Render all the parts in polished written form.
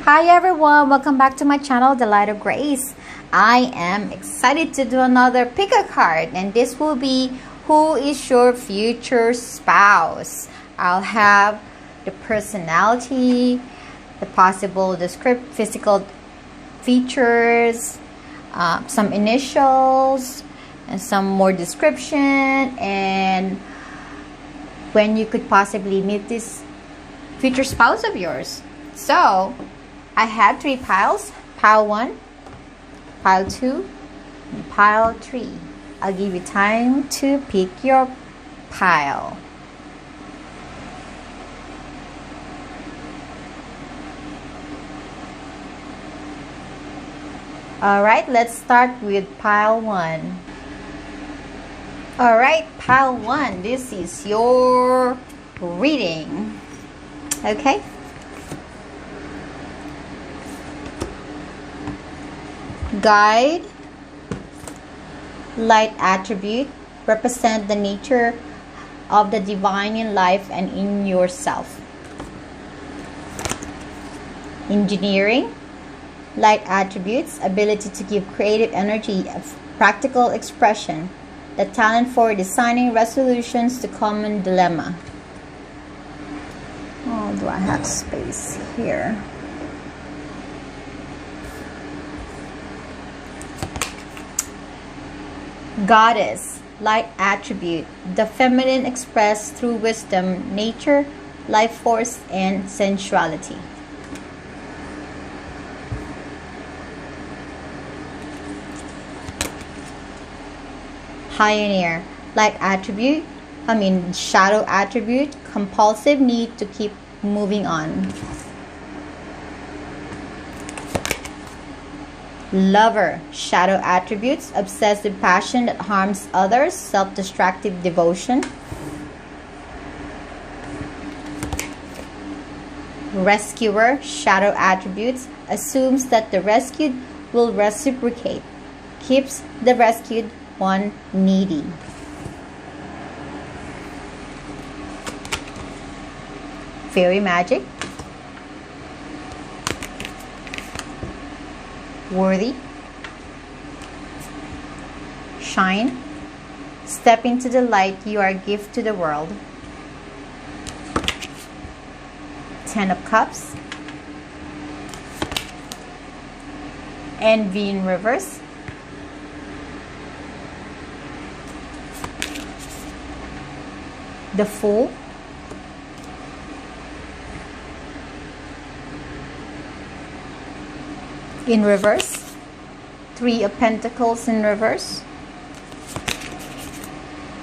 Hi everyone, welcome back to my channel, The Light of Grace. I am excited to do another pick a card, and this will be who is your future spouse. I'll have the personality, the possible physical features, some initials, and some more description, and when you could possibly meet this future spouse of yours. So I have 3 piles, pile 1, pile 2, and pile 3. I'll give you time to pick your pile. Alright, let's start with pile 1. Alright, pile 1, this is your reading. Okay? Guide, light attribute, represent the nature of the divine in life and in yourself. Engineering, light attributes, ability to give creative energy of practical expression, the talent for designing resolutions to common dilemma. Oh, do I have space here? Goddess, light attribute, the feminine expressed through wisdom, nature, life force, and sensuality. Pioneer, light attribute, shadow attribute, compulsive need to keep moving on. Lover, shadow attributes, obsessive passion that harms others, self-destructive devotion. Rescuer, shadow attributes, assumes that the rescued will reciprocate, keeps the rescued one needy. Fairy magic, worthy, shine, step into the light, you are a gift to the world. 10 of Cups, envy in reverse, the Fool, in reverse, 3 of Pentacles in reverse,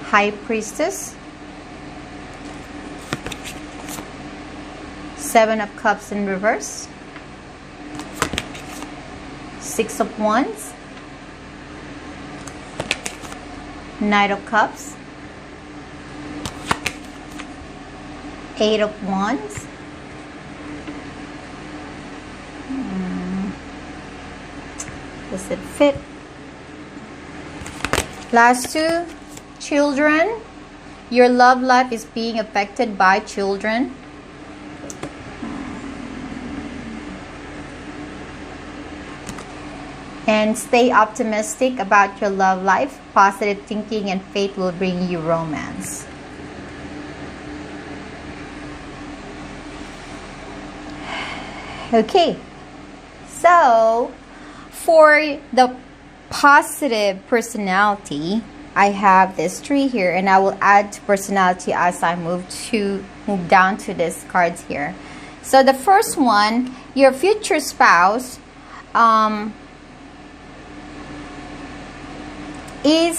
High Priestess, 7 of Cups in reverse, 6 of Wands, Knight of Cups, 8 of Wands, does it fit? Last 2, children. Your love life is being affected by children. And stay optimistic about your love life. Positive thinking and faith will bring you romance. Okay, so for the positive personality, I have this tree here, and I will add to personality as I move down to these cards here. So the first one, your future spouse, he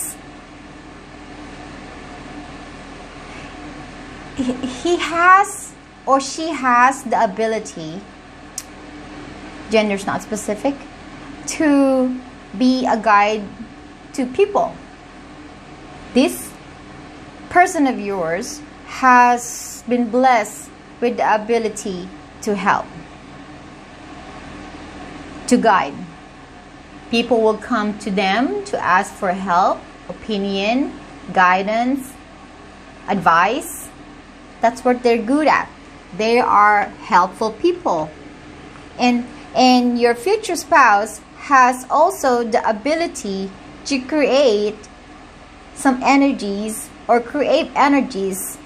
has or she has the ability, gender's not specific, to be a guide to people. This person of yours has been blessed with the ability to help, to guide. People will come to them to ask for help, opinion, guidance, advice. That's what they're good at. They are helpful people. And your future spouse has also the ability to create some energies or create energies.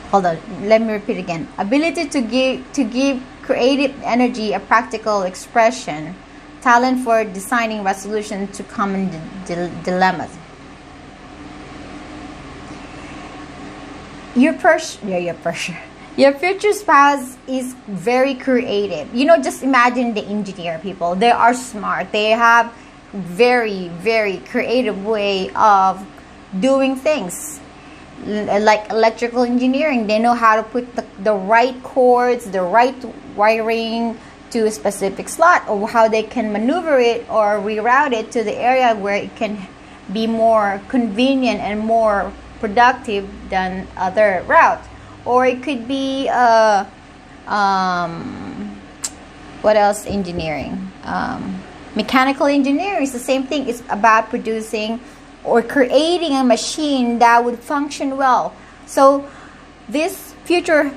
Hold on, let me repeat again. Ability to give creative energy a practical expression, talent for designing resolution to common dilemmas. Your future spouse is very creative. You know, just imagine the engineer people. They are smart. They have very, very creative way of doing things. Like electrical engineering, they know how to put the right cords, the right wiring to a specific slot, or how they can maneuver it or reroute it to the area where it can be more convenient and more productive than other routes. Or it could be what else? Engineering, mechanical engineering is the same thing. It's about producing or creating a machine that would function well. So this future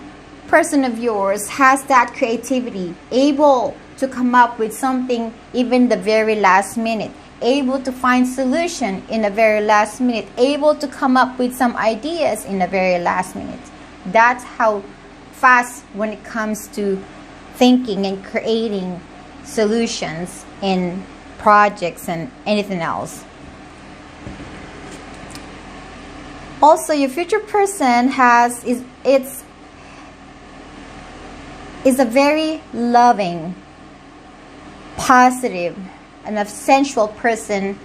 person of yours has that creativity, able to come up with something even the very last minute, able to find solution in the very last minute, able to come up with some ideas in the very last minute. That's how fast when it comes to thinking and creating solutions in projects and anything else. Also, your future person is a very loving, positive, and a sensual person.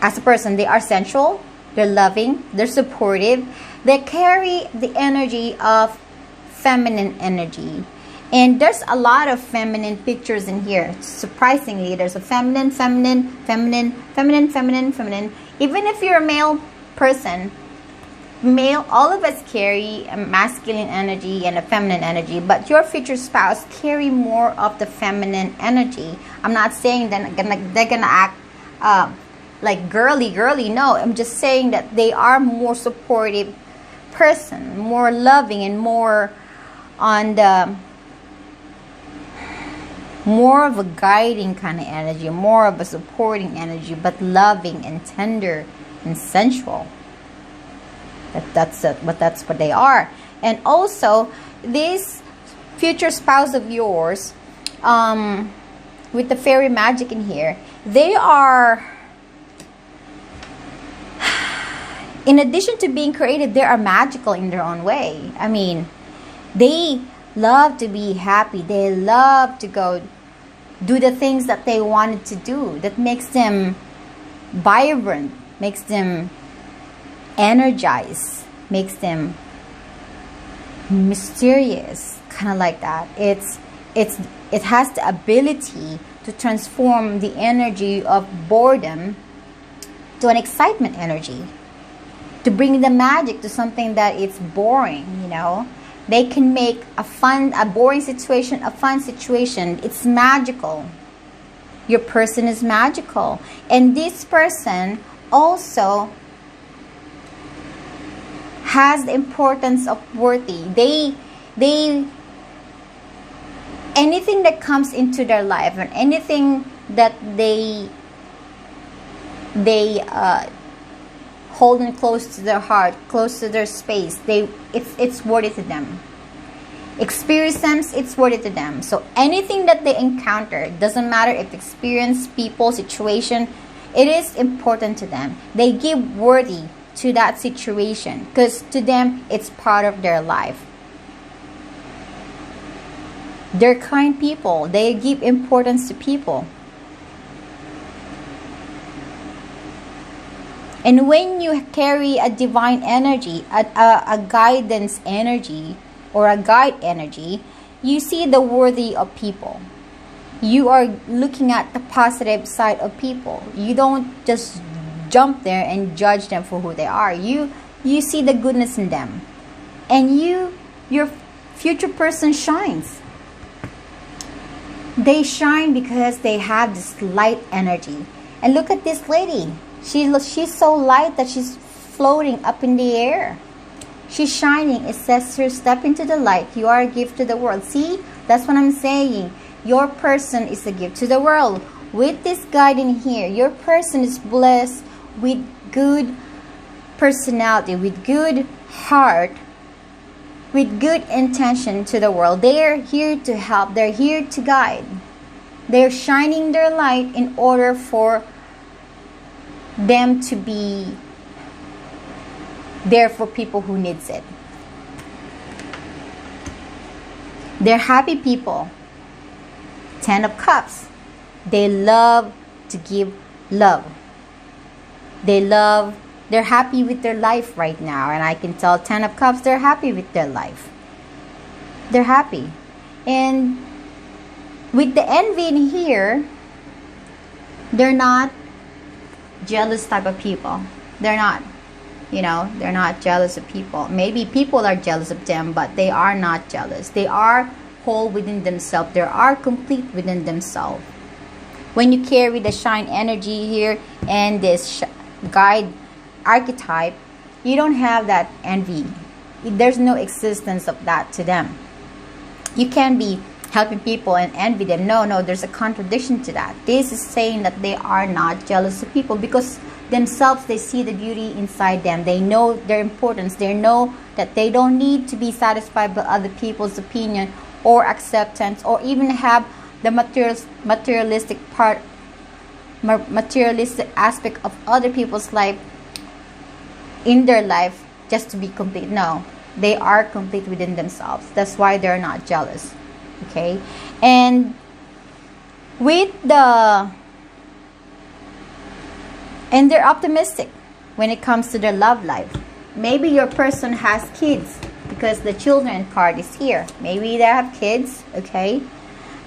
As a person, they are sensual, they're loving, they're supportive, they carry the energy of feminine energy. And there's a lot of feminine pictures in here. Surprisingly, there's a feminine. Even if you're a male person, all of us carry a masculine energy and a feminine energy, but your future spouse carry more of the feminine energy. I'm not saying that they're gonna act like girly. No, I'm just saying that they are more supportive person, more loving, and more on the more of a guiding kind of energy, more of a supporting energy, but loving and tender and sensual. That's what they are. And also, this future spouse of yours, with the fairy magic in here, they are, in addition to being creative, they are magical in their own way. I mean, they love to be happy. They love to go do the things that they wanted to do, that makes them vibrant, makes them energized, makes them mysterious, kind of like that. It has the ability to transform the energy of boredom to an excitement energy, to bring the magic to something that is boring. You know, they can make a boring situation a fun situation. It's magical. Your person is magical, and this person also has the importance of worthy. They anything that comes into their life, and anything that they hold in close to their heart, close to their space, it's worthy to them. Experience, it's worthy to them. So anything that they encounter, doesn't matter if experience, people, situation, it is important to them. They give worthy to that situation because to them it's part of their life. They're kind people. They give importance to people. And when you carry a divine energy, a guidance energy, or a guide energy, you see the worthy of people. You are looking at the positive side of people. You don't just jump there and judge them for who they are. You see the goodness in them. And your future person shines. They shine because they have this light energy. And look at this lady. She's so light that she's floating up in the air. She's shining. It says here, step into the light. You are a gift to the world. See, that's what I'm saying. Your person is a gift to the world. With this guide in here, your person is blessed with good personality, with good heart, with good intention to the world. They're here to help. They're here to guide. They're shining their light in order for them to be there for people who needs it. They're happy people. 10 of Cups. They love to give love. They're happy with their life right now. And I can tell 10 of Cups, they're happy with their life. They're happy. And with the envy in here, they're not jealous type of people. They're not. They're not jealous of people. Maybe people are jealous of them, but they are not jealous. They are whole within themselves. They are complete within themselves. When you carry the shine energy here and this guide archetype, you don't have that envy. There's no existence of that to them. You can be helping people and envy them. No, there's a contradiction to that. This is saying that they are not jealous of people because themselves, they see the beauty inside them. They know their importance. They know that they don't need to be satisfied by other people's opinion or acceptance, or even have the materialistic aspect of other people's life in their life just to be complete. No, they are complete within themselves. That's why they're not jealous. Okay, and they're optimistic when it comes to their love life. Maybe your person has kids because the children card is here. Maybe they have kids, okay,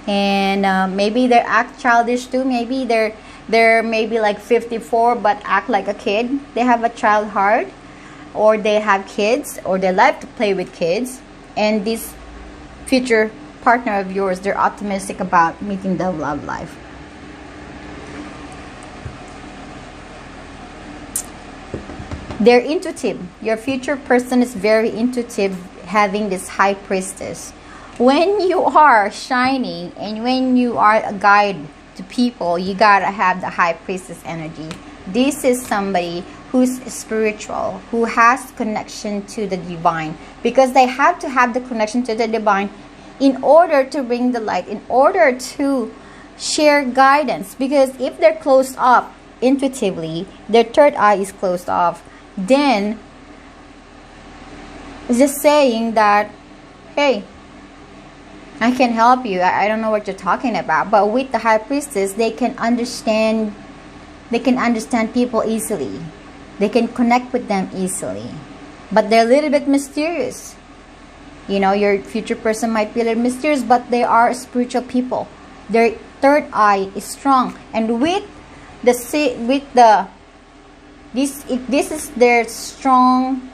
and maybe they act childish too. Maybe they're maybe like 54 but act like a kid. They have a child heart, or they have kids, or they like to play with kids. And this future partner of yours, they're optimistic about meeting the love life. They're intuitive. Your future person is very intuitive, having this high priestess. When you are shining and when you are a guide to people, you gotta have the high priestess energy. This is somebody who's spiritual, who has connection to the divine, because they have to have the connection to the divine in order to bring the light, in order to share guidance. Because if they're closed off intuitively, their third eye is closed off, then it's just saying that, hey, I can help you. I don't know what you're talking about. But with the high priestess, they can understand people easily. They can connect with them easily. But they're a little bit mysterious. Your future person might be a little mysterious, but they are spiritual people. Their third eye is strong. And this is their strong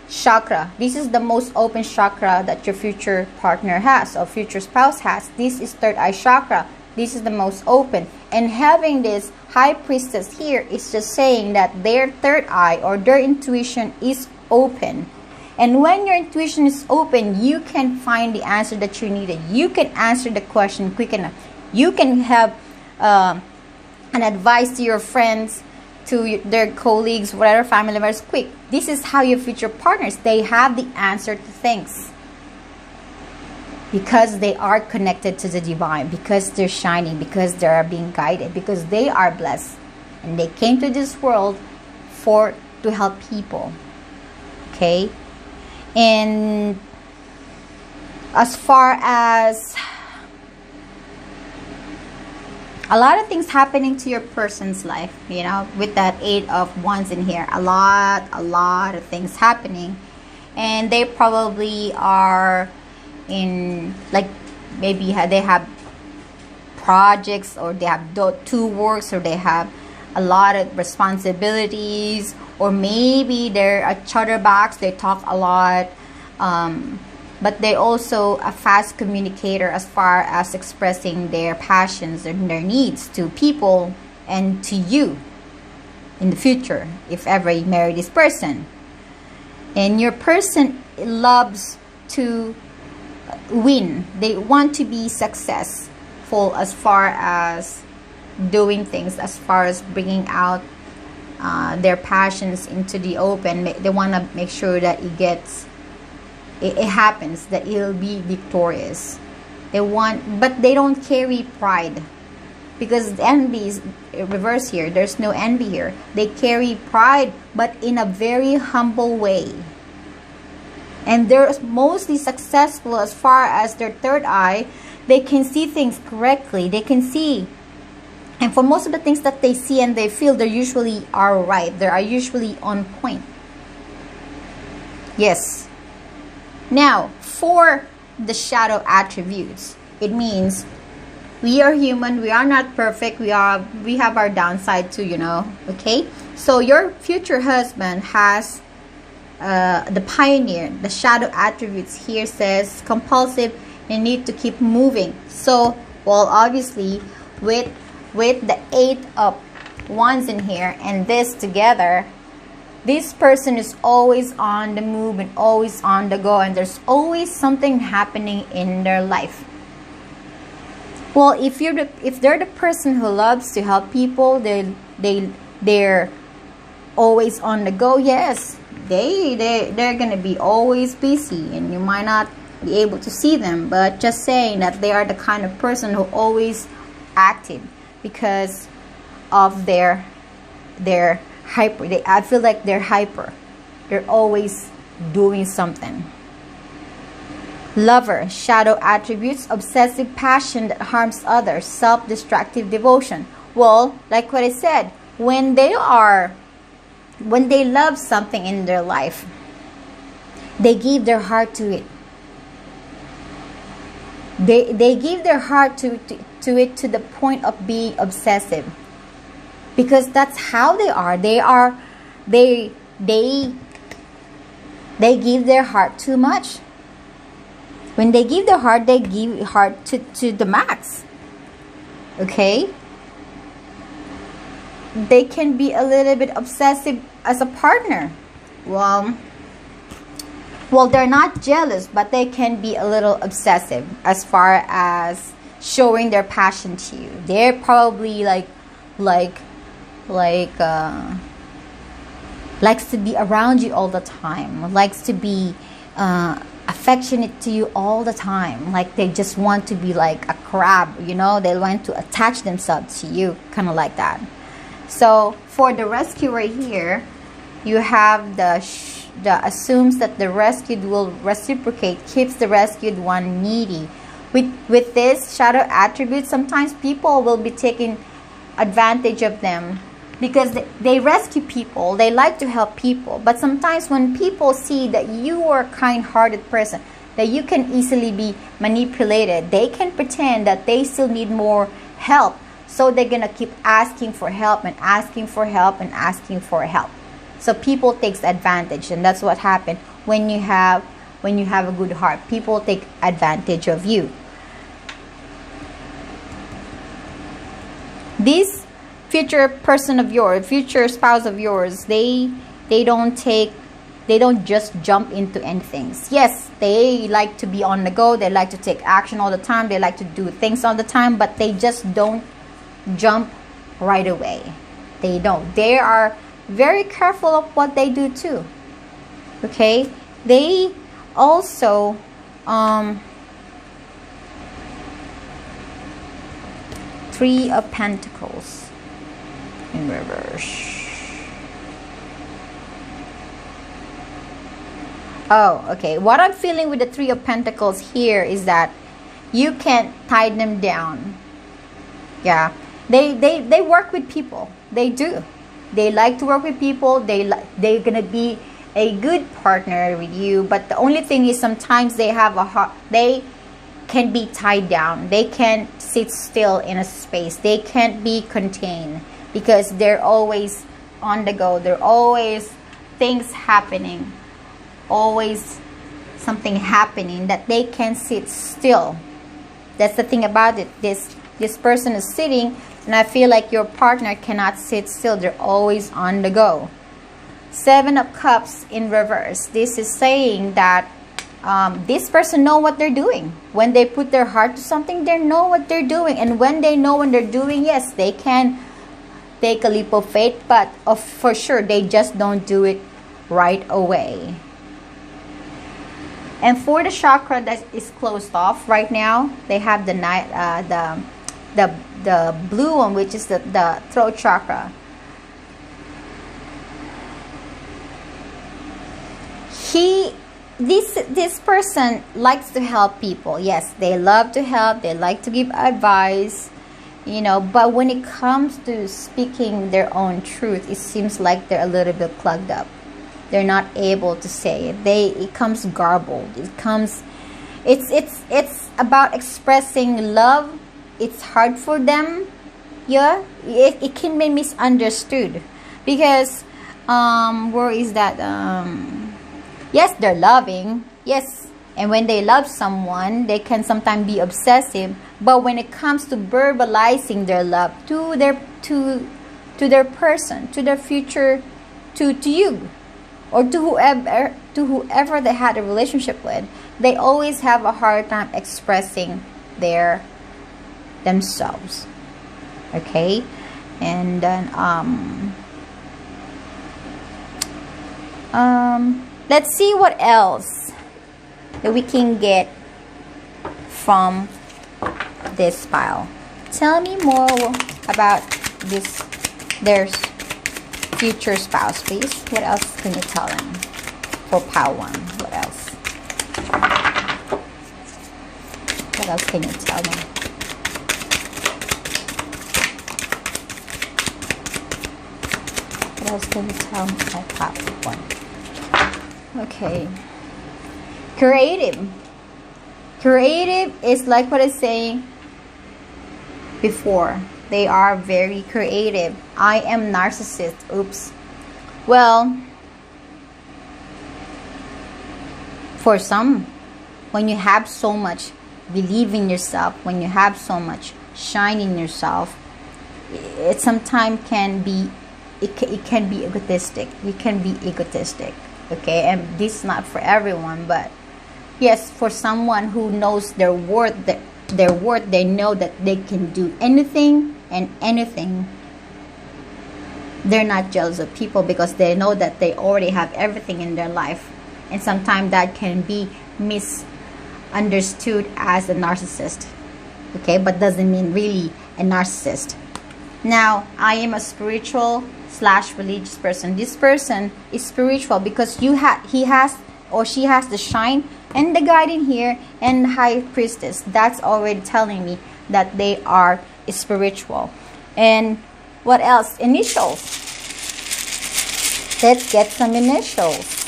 chakra. This is the most open chakra that your future partner has, or future spouse has. This is third eye chakra. This is the most open. And having this high priestess here is just saying that their third eye, or their intuition, is open. And when your intuition is open, you can find the answer that you needed. You can answer the question quick enough. You can have an advice to your friends, to their colleagues, whatever, family members, quick. This is how your future partners, they have the answer to things. Because they are connected to the divine, because they're shining, because they are being guided, because they are blessed. And they came to this world to help people. Okay? And as far as a lot of things happening to your person's life, with that 8 of Wands in here, a lot of things happening. And they probably are in, like, maybe they have projects, or they have two works, or they have a lot of responsibilities, or maybe they're a chatterbox, they talk a lot, but they also a fast communicator as far as expressing their passions and their needs to people and to you in the future, if ever you marry this person. And your person loves to win. They want to be successful as far as doing things, as far as bringing out their passions into the open. They want to make sure that it happens, that it'll be victorious. But they don't carry pride, because envy is reverse here. There's no envy here. They carry pride, but in a very humble way. And they're mostly successful as far as their third eye. They can see things correctly. They can see. And for most of the things that they see and they feel, they usually are right. They are usually on point. Yes. Now, for the shadow attributes, it means we are human. We are not perfect. We have our downside too, Okay? So your future husband has the pioneer. The shadow attributes here says compulsive and need to keep moving. So, well, obviously, with the 8 of Wands in here and this together, this person is always on the move and always on the go, and there's always something happening in their life. Well, if they're the person who loves to help people, they're always on the go. Yes, they're gonna be always busy, and you might not be able to see them, but just saying that they are the kind of person who always active because of their hyper. I feel like they're hyper. They're always doing something. Lover, shadow attributes, obsessive passion that harms others, self-destructive devotion. Well, like what I said, when they love something in their life, they give their heart to it. They give their heart to it to the point of being obsessive, because that's how they are. They give their heart too much. When they give their heart, they give heart to the max. Okay? They can be a little bit obsessive as a partner. Well, they're not jealous, but they can be a little obsessive as far as showing their passion to you. They're probably likes to be around you all the time, likes to be affectionate to you all the time. Like they just want to be like a crab, they want to attach themselves to you, kind of like that. So for the rescue right here, you have the assumes that the rescued will reciprocate, keeps the rescued one needy. With this shadow attribute, sometimes people will be taking advantage of them because they rescue people. They like to help people. But sometimes when people see that you are a kind-hearted person, that you can easily be manipulated, they can pretend that they still need more help. So they're going to keep asking for help and asking for help and asking for help. So people takes advantage, and that's what happens when you have a good heart. People take advantage of you. This future person of yours, future spouse of yours, they don't just jump into anything. Yes, they like to be on the go. They like to take action all the time. They like to do things all the time, but they just don't jump right away. They don't. They are very careful of what they do too. Okay? They also Three of Pentacles in reverse. Oh, okay. What I'm feeling with the Three of Pentacles here is that you can't tie them down. Yeah. They work with people. They do. They like to work with people. They're gonna be a good partner with you. But the only thing is sometimes they have a heart. They can be tied down. They can't sit still in a space. They can't be contained because they're always on the go. There are always things happening. Always something happening that they can't sit still. That's the thing about it. This person is sitting, and I feel like your partner cannot sit still. They're always on the go. Seven of Cups in reverse. This is saying that this person know what they're doing. When they put their heart to something, they know what they're doing. And when they know what they're doing, yes, they can take a leap of faith, but for sure, they just don't do it right away. And for the chakra that is closed off right now, they have the blue one, which is the throat chakra. This person likes to help people. Yes, they love to help. They like to give advice, you know. But when it comes to speaking their own truth, it seems like they're a little bit plugged up. They're not able to say it. It comes garbled. It's about expressing love. It's hard for them. Yeah, it can be misunderstood because where is that? Yes, they're loving. Yes, and when they love someone, they can sometimes be obsessive. But when it comes to verbalizing their love to their person, to their future, to you, or to whoever they had a relationship with, they always have a hard time expressing themselves. Okay, and then let's see what else that we can get from this pile. Tell me more about their future spouse, please. What else can you tell them for pile 1? What else? What else can you tell them? What else can you tell me about pile 1? Okay. Creative is like what I was saying before. They are very creative. I am narcissist. Oops. Well, for some, when you have so much believe in yourself, when you have so much shine in yourself, it sometimes can be egotistic. You can be egotistic. Okay, and this is not for everyone, but yes, for someone who knows their worth, they know that they can do anything and anything. They're not jealous of people because they know that they already have everything in their life. And sometimes that can be misunderstood as a narcissist. Okay, but doesn't mean really a narcissist. Now, I am a spiritual / religious person. This person is spiritual because he has or she has the shine and the guiding here and the high priestess. That's already telling me that they are spiritual. And what else? Initials. Let's get some initials.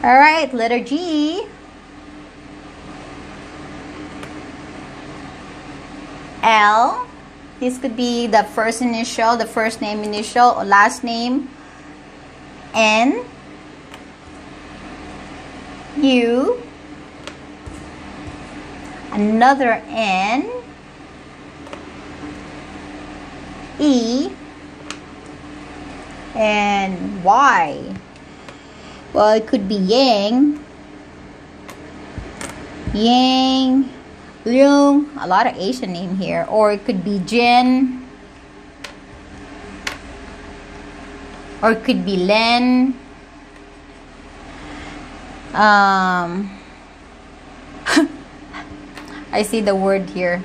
All right, letter G. L. This could be the first initial, the first name initial, or last name. N. U. Another N. E. And Y. Well, it could be Yang. Yang. Leung, a lot of Asian name here, or it could be Jin, or it could be Len. I see the word here,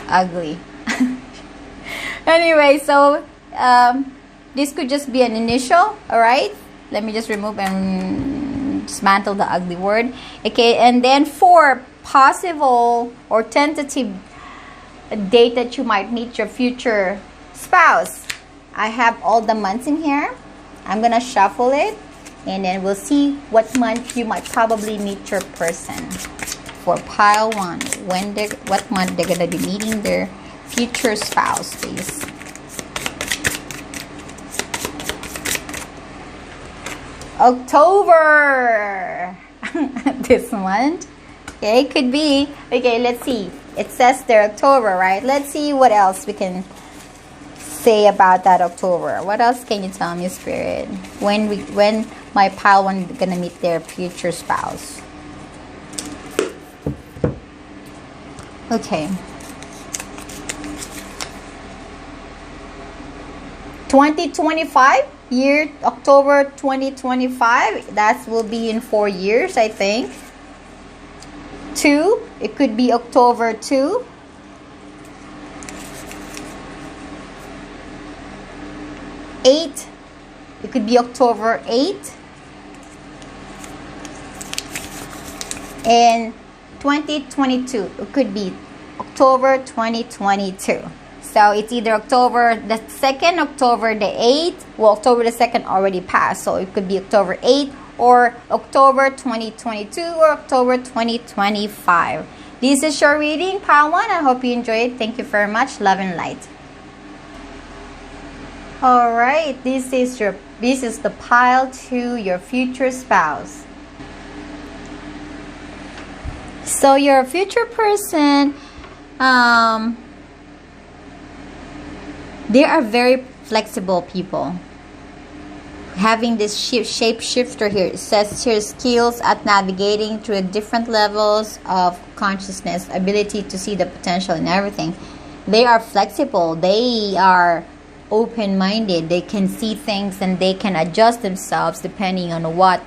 ugly. Anyway, so this could just be an initial. All right, let me just remove and dismantle the ugly word. Okay, and then for possible or tentative date that you might meet your future spouse, I have all the months in here. I'm gonna shuffle it and then we'll see what month you might probably meet your person. For pile 1, what month they're gonna be meeting their future spouse, please. October. This month. Okay, could be. Okay, let's see. It says there October, right? Let's see what else we can say about that October. What else can you tell me, Spirit? When my pile one gonna meet their future spouse? Okay. 2025, year October 2025. That will be in 4 years, I think. 2, it could be October 2. 8, it could be October 8. And 2022, it could be October 2022. So it's either October the 2nd, October the 8th. Well, October the 2nd already passed, so it could be October 8th or October 2022 or October 2025. This is your reading, pile 1. I hope you enjoyed it. Thank you very much. Love and light. All right, this is the pile 2, your future spouse. So your future person, they are very flexible people. Having this shapeshifter here, it says here skills at navigating through different levels of consciousness, ability to see the potential in everything. They are flexible. They are open-minded. They can see things and they can adjust themselves depending on what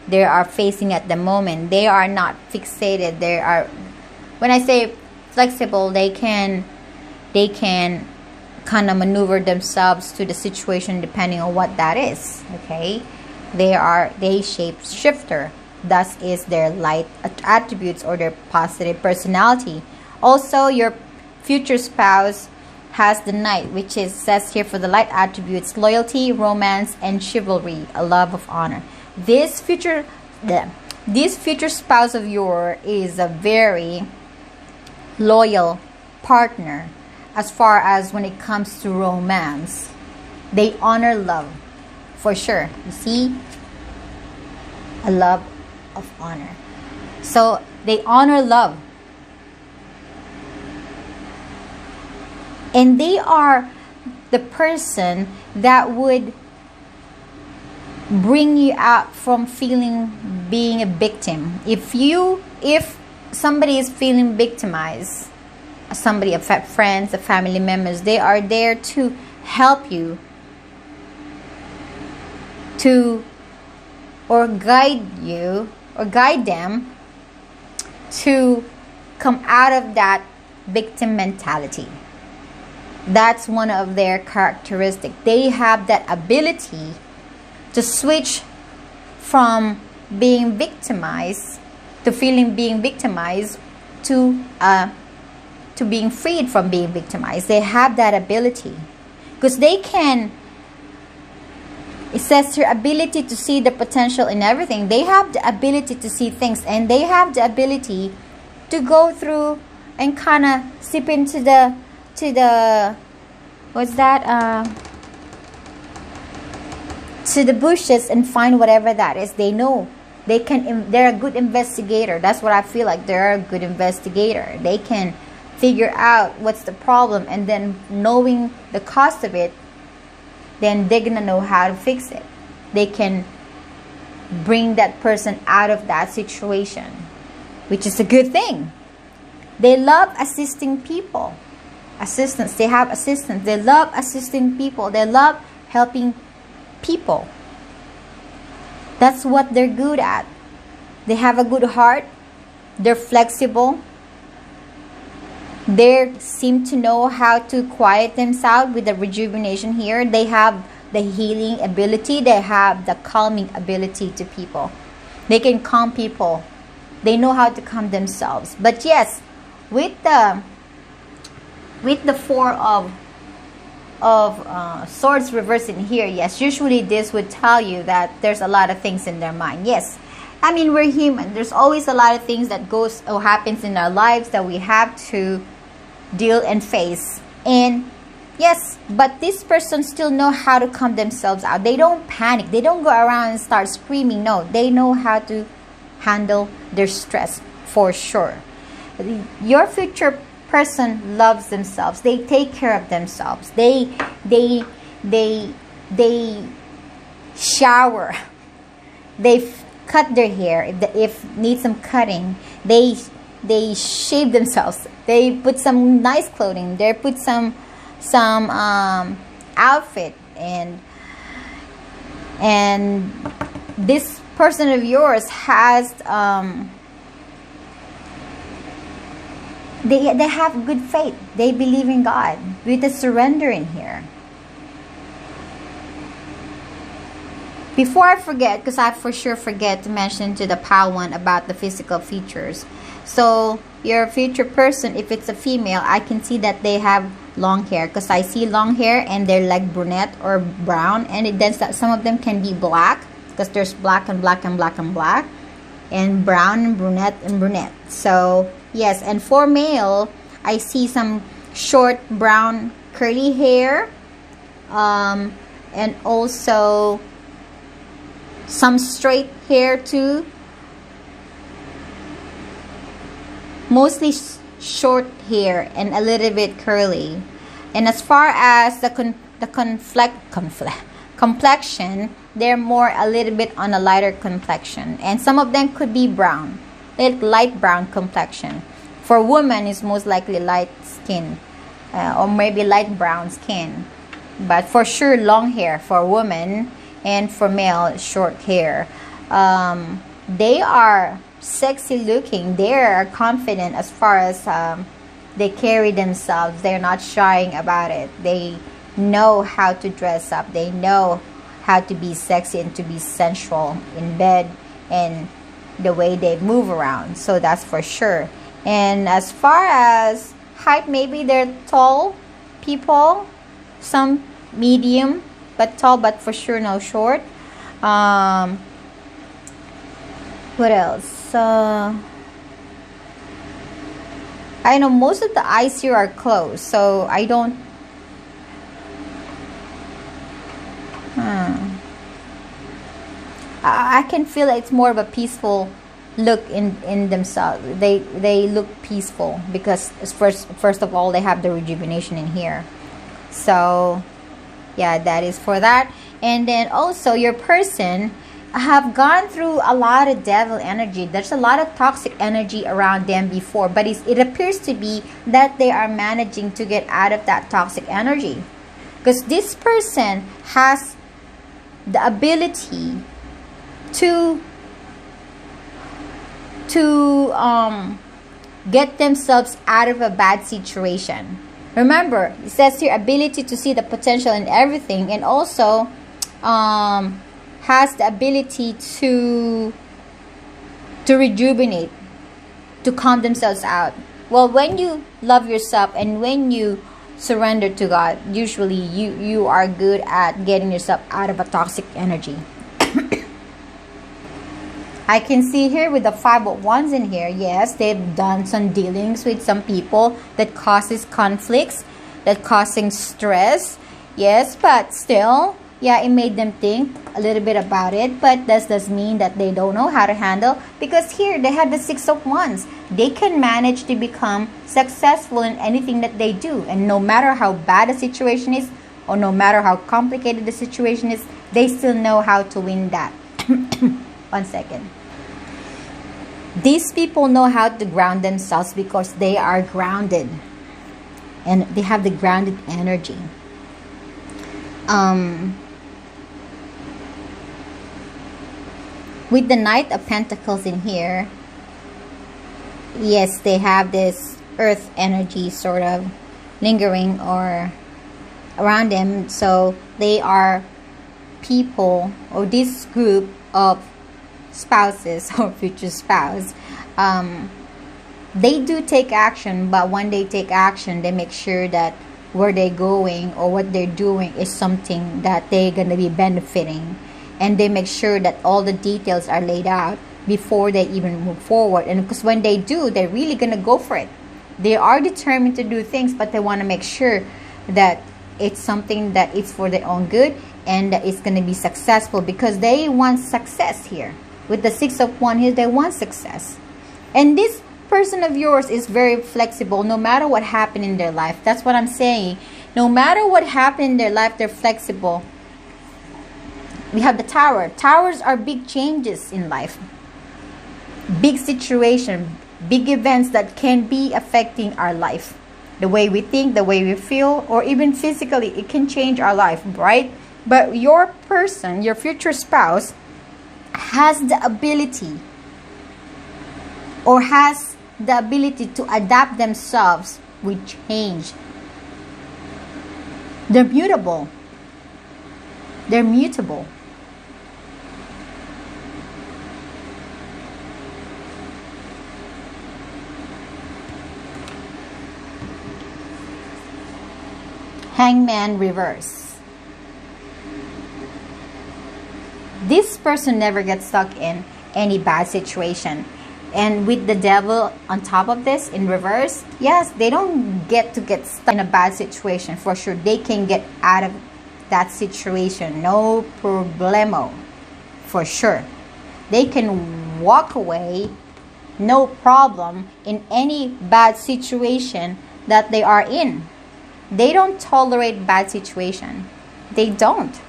they are facing at the moment. They are not fixated. They are, when I say flexible, they can kind of maneuver themselves to the situation depending on what that is. Okay, they shape shifter. Thus is their light attributes or their positive personality. Also, your future spouse has the Knight, which is says here for the light attributes: loyalty, romance, and chivalry, a love of honor. This future spouse of yours is a very loyal partner. As far as when it comes to romance, they honor love for sure. You see, a love of honor. So they honor love. And they are the person that would bring you out from being a victim. If somebody is feeling victimized, somebody, a friends, a family members, they are there to help you or guide them to come out of that victim mentality. That's one of their characteristics. They have that ability to switch from being victimized to being victimized to being freed from being victimized. They have that ability because they can, it says your ability to see the potential in everything. They have the ability to see things, and they have the ability to go through and kind of sip into the what's that, to the bushes and find whatever that is. They know. They're a good investigator. That's what I feel like. They're a good investigator. They can figure out what's the problem, and then knowing the cost of it, then they're gonna know how to fix it. They can bring that person out of that situation, which is a good thing. They love assisting people. Assistants. They have assistants. They love assisting people. They love helping people. That's what they're good at. They have a good heart. They're flexible. They seem to know how to quiet themselves with the rejuvenation here. They have the healing ability. They have the calming ability to people. They can calm people. They know how to calm themselves. But yes, with the Four of Swords reversed in here, yes, usually this would tell you that there's a lot of things in their mind. Yes, I mean, we're human. There's always a lot of things that goes or happens in our lives that we have to deal and face. And yes, but this person still know how to calm themselves out. They don't panic. They don't go around and start screaming. No, they know how to handle their stress for sure. Your future person loves themselves. They take care of themselves. They shower. They cut their hair if need some cutting. They shave themselves. They put some nice clothing. They put some outfit, and this person of yours has they have good faith. They believe in God with a surrender in here. Before I forget, because I for sure forget to mention to the pal one about the physical features. So your future person, if it's a female, I can see that they have long hair, because I see long hair and they're like brunette or brown, and it then some of them can be black, because there's black and black and black and black, and brown and brunette. So yes, and for male, I see some short brown curly hair, and also some straight hair too, mostly short hair and a little bit curly. And as far as the complexion, they're more a little bit on a lighter complexion, and some of them could be brown, like light brown complexion. For women, it's most likely light skin, or maybe light brown skin, but for sure long hair for women, and for male short hair. They are sexy looking. They are confident as far as they carry themselves. They're not shying about it. They know how to dress up. They know how to be sexy and to be sensual in bed, and the way they move around. So that's for sure. And as far as height, maybe they're tall people, some medium but tall, but for sure no short. What else? I know most of the eyes here are closed, so I don't. I can feel it's more of a peaceful look in themselves. They look peaceful, because first of all, they have the rejuvenation in here. So yeah, that is for that. And then also your person have gone through a lot of devil energy. There's a lot of toxic energy around them before, but it appears to be that they are managing to get out of that toxic energy, because this person has the ability to get themselves out of a bad situation. Remember, it says here ability to see the potential in everything, and also has the ability to rejuvenate, to calm themselves out. Well, when you love yourself and when you surrender to God, usually you are good at getting yourself out of a toxic energy. I can see here with the 5 of Wands in here, yes, they've done some dealings with some people that causes conflicts, that causing stress, yes, but still, yeah, it made them think a little bit about it, but that does mean that they don't know how to handle, because here they have the 6 of Wands. They can manage to become successful in anything that they do, and no matter how bad the situation is, or no matter how complicated the situation is, they still know how to win that. 1 second. These people know how to ground themselves, because they are grounded and they have the grounded energy. With the Knight of Pentacles in here, yes, they have this earth energy sort of lingering or around them. So they are people, or this group of spouses or future spouse, they do take action, but when they take action, they make sure that where they're going or what they're doing is something that they're going to be benefiting, and they make sure that all the details are laid out before they even move forward. And because when they do, they're really going to go for it. They are determined to do things, but they want to make sure that it's something that is for their own good and that it's going to be successful, because they want success here. With the 6 of Wands here, they want success. And this person of yours is very flexible no matter what happened in their life. That's what I'm saying. No matter what happened in their life, they're flexible. We have the Tower. Towers are big changes in life. Big situation, big events that can be affecting our life. The way we think, the way we feel, or even physically, it can change our life, right? But your person, your future spouse, has the ability to adapt themselves with change. They're mutable. They're mutable. Hangman reverse. This person never gets stuck in any bad situation. And with the Devil on top of this in reverse, yes, they don't get stuck in a bad situation for sure. They can get out of that situation, no problemo, for sure. They can walk away, no problem, in any bad situation that they are in. They don't tolerate bad situation. They don't.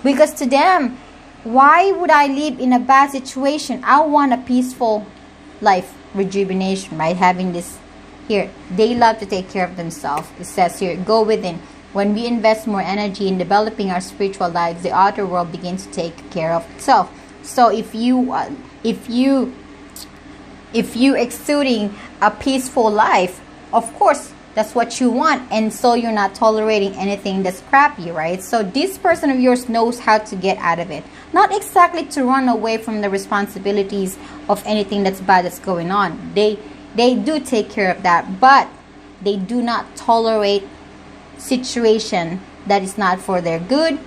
Because to them, why would I live in a bad situation? I want a peaceful life, rejuvenation, right? Having this here. They love to take care of themselves. It says here, go within. When we invest more energy in developing our spiritual lives, the outer world begins to take care of itself. So if you exuding a peaceful life, of course, that's what you want, and so you're not tolerating anything that's crappy, right? So this person of yours knows how to get out of it. Not exactly to run away from the responsibilities of anything that's bad that's going on. They do take care of that, but they do not tolerate situation that is not for their good,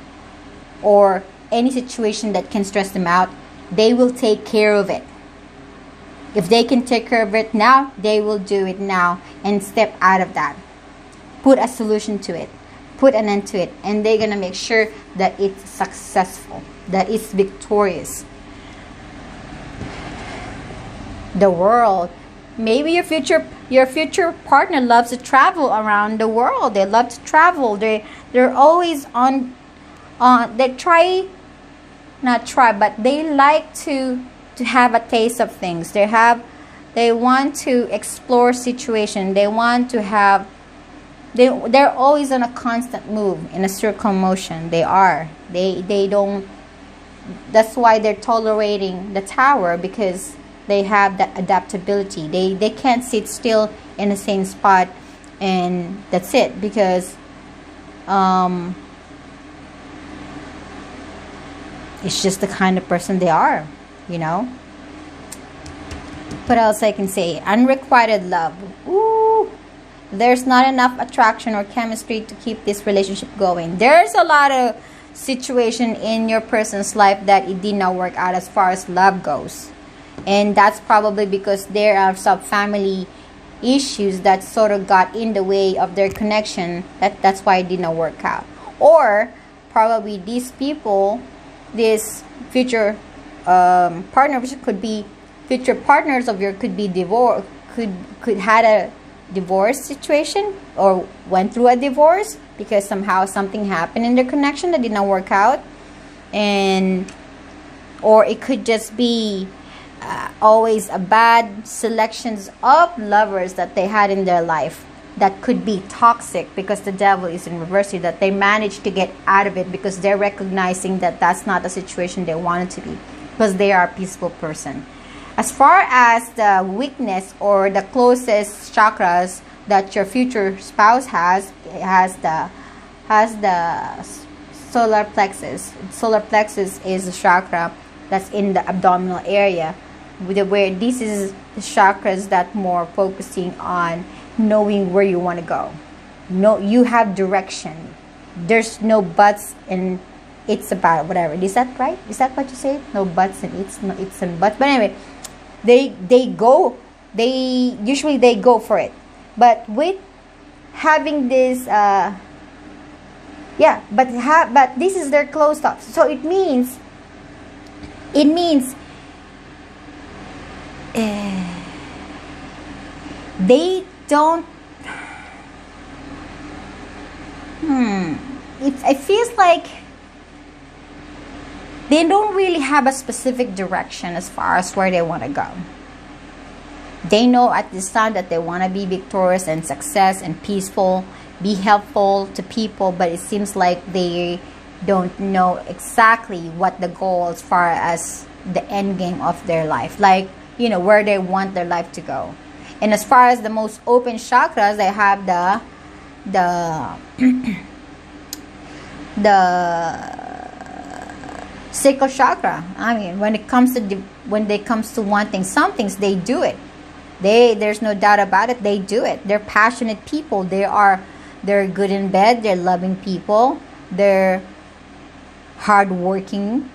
or any situation that can stress them out. They will take care of it. If they can take care of it now, they will do it now and step out of that. Put a solution to it. Put an end to it. And they're going to make sure that it's successful, that it's victorious. The World. Maybe your future partner loves to travel around the world. They love to travel. They're always they like to have a taste of things. They want to explore situation. They want to have, they're always on a constant move, in a circle motion. They don't, that's why they're tolerating the Tower, because they have that adaptability. They can't sit still in the same spot and that's it, because it's just the kind of person they are. You know, what else I can say? Unrequited love. Ooh, there's not enough attraction or chemistry to keep this relationship going. There's a lot of situation in your person's life that it did not work out as far as love goes, and that's probably because there are some family issues that sort of got in the way of their connection. That's why it did not work out. Or probably these people, this future partners could be future partners of yours, could be divorced, could had a divorce situation or went through a divorce because somehow something happened in their connection that did not work out, and or it could just be always a bad selections of lovers that they had in their life that could be toxic, because the Devil is in reverse here, that they managed to get out of it because they're recognizing that that's not the situation they wanted to be, because they are a peaceful person. As far as the weakness or the closest chakras that your future spouse has the solar plexus. Solar plexus is a chakra that's in the abdominal area, where this is the chakras that more focusing on knowing where you want to go. No, you have direction. There's no buts and it's about whatever. Is that right? Is that what you say? No buts and it's and buts. But anyway, they usually go for it. But with having this but this is their closed off. So it means They don't it feels like they don't really have a specific direction as far as where they want to go. They know at this time that they want to be victorious and success and peaceful, be helpful to people, but it seems like they don't know exactly what the goal as far as the end game of their life, like, you know, where they want their life to go. And as far as the most open chakras, they have the sacral chakra. I mean, when it comes to wanting some things, they do it. There's no doubt about it. They do it. They're passionate people. They're good in bed. They're loving people. They're hardworking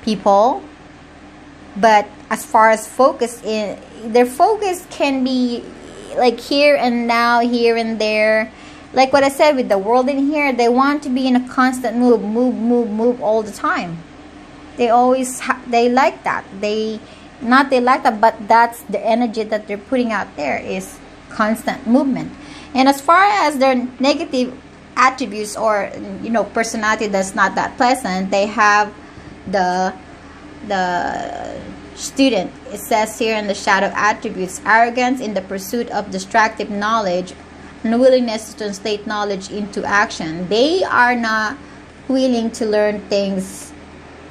people. But as far as focus, their focus can be like here and now, here and there. Like what I said with the world in here, they want to be in a constant move all the time. They always they like that. They like that, but that's the energy that they're putting out there is constant movement. And as far as their negative attributes or, you know, personality that's not that pleasant, they have the student. It says here in the shadow attributes: arrogance in the pursuit of destructive knowledge, unwillingness to translate knowledge into action. They are not willing to learn things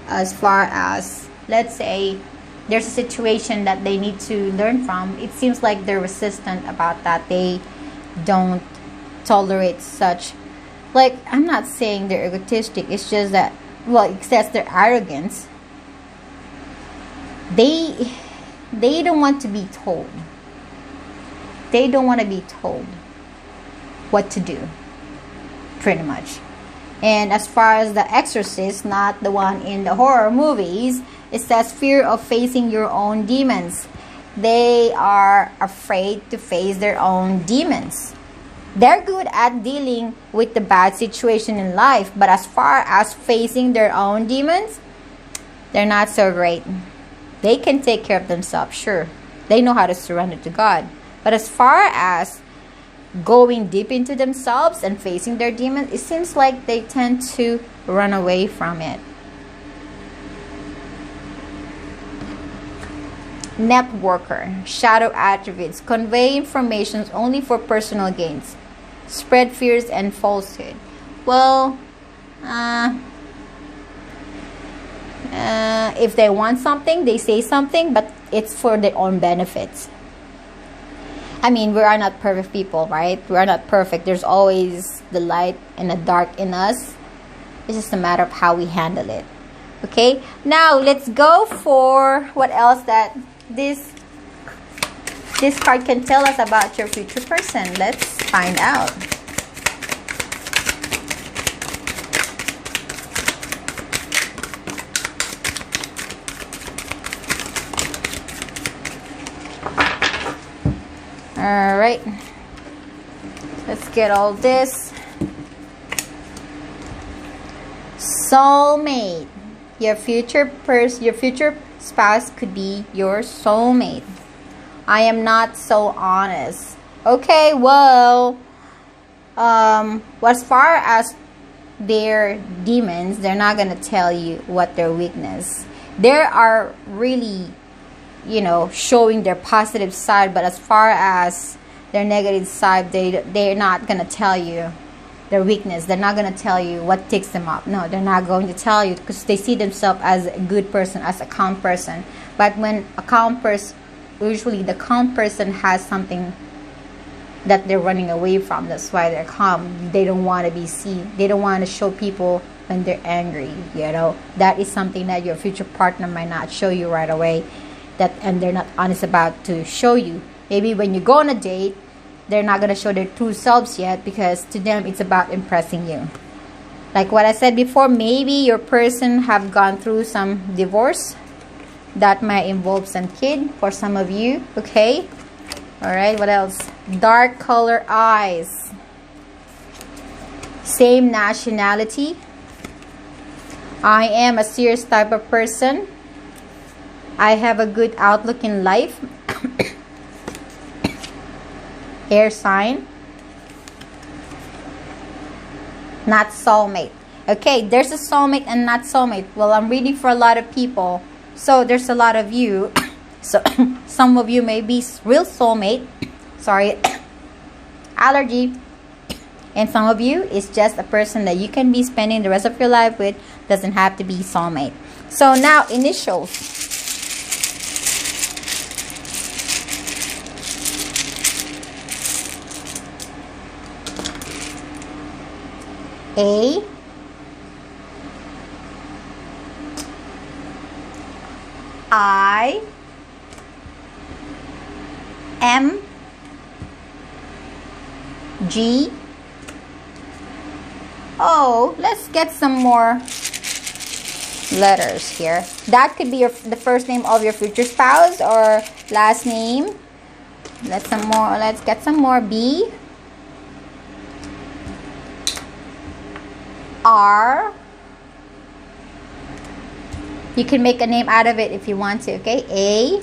as far as, let's say, there's a situation that they need to learn from. It seems like they're resistant about that. They don't tolerate such, like, I'm not saying they're egotistic. It's just that, well, it says their arrogance. They don't want to be told. They don't want to be told what to do, pretty much. And as far as the exorcist, not the one in the horror movies, it says fear of facing your own demons. They are afraid to face their own demons. They're good at dealing with the bad situation in life, but as far as facing their own demons, they're not so great. They can take care of themselves, sure. They know how to surrender to God. But as far as going deep into themselves and facing their demons, it seems like they tend to run away from it. Networker, shadow attributes, convey information only for personal gains, spread fears and falsehood. Well, if they want something, they say something, but it's for their own benefits. I mean, we are not perfect people, right? We are not perfect. There's always the light and the dark in us. It's just a matter of how we handle it. Okay? Now, let's go for what else that this card can tell us about your future person. Let's find out. All right, let's get all this. Soulmate. Your future spouse could be your soulmate. I am not so honest. Okay, well, as far as their demons, they're not gonna tell you what their weakness. They are really, you know, showing their positive side, but as far as their negative side, they're not gonna tell you their weakness. They're not gonna tell you what ticks them up. No, they're not going to tell you, because they see themselves as a good person, as a calm person. But when a calm person, usually the calm person has something that they're running away from. That's why they're calm. They don't want to be seen. They don't want to show people when they're angry. You know, that is something that your future partner might not show you right away. And they're not honest about to show you. Maybe when you go on a date, they're not going to show their true selves yet, because to them it's about impressing you. Like what I said before, maybe your person have gone through some divorce that might involve some kid for some of you. Okay, all right, what else? Dark color eyes, same nationality. I am a serious type of person. I have a good outlook in life. Air sign. Not soulmate. Okay, there's a soulmate and not soulmate. Well, I'm reading for a lot of people. So there's a lot of you. So some of you may be real soulmate. Sorry. Allergy. And some of you is just a person that you can be spending the rest of your life with. Doesn't have to be soulmate. So now initials. A, I, M, G, O. Let's get some more letters here. That could be the first name of your future spouse or last name. Let's get some more. B, R. You can make a name out of it if you want to, okay? A,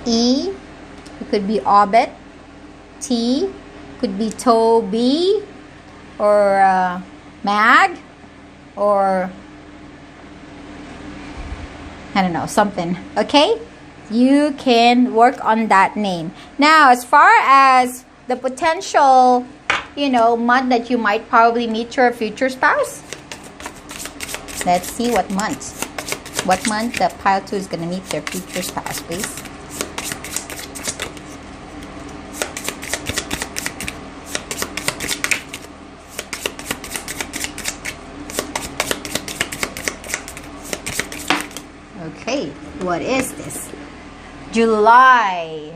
E, it could be Obet. T, could be Toby or Mag or I don't know, something, okay? You can work on that name. Now, as far as the potential, you know, month that you might probably meet your future spouse. Let's see what month. What month the pile 2 is going to meet their future spouse, please. Okay, what is this? July.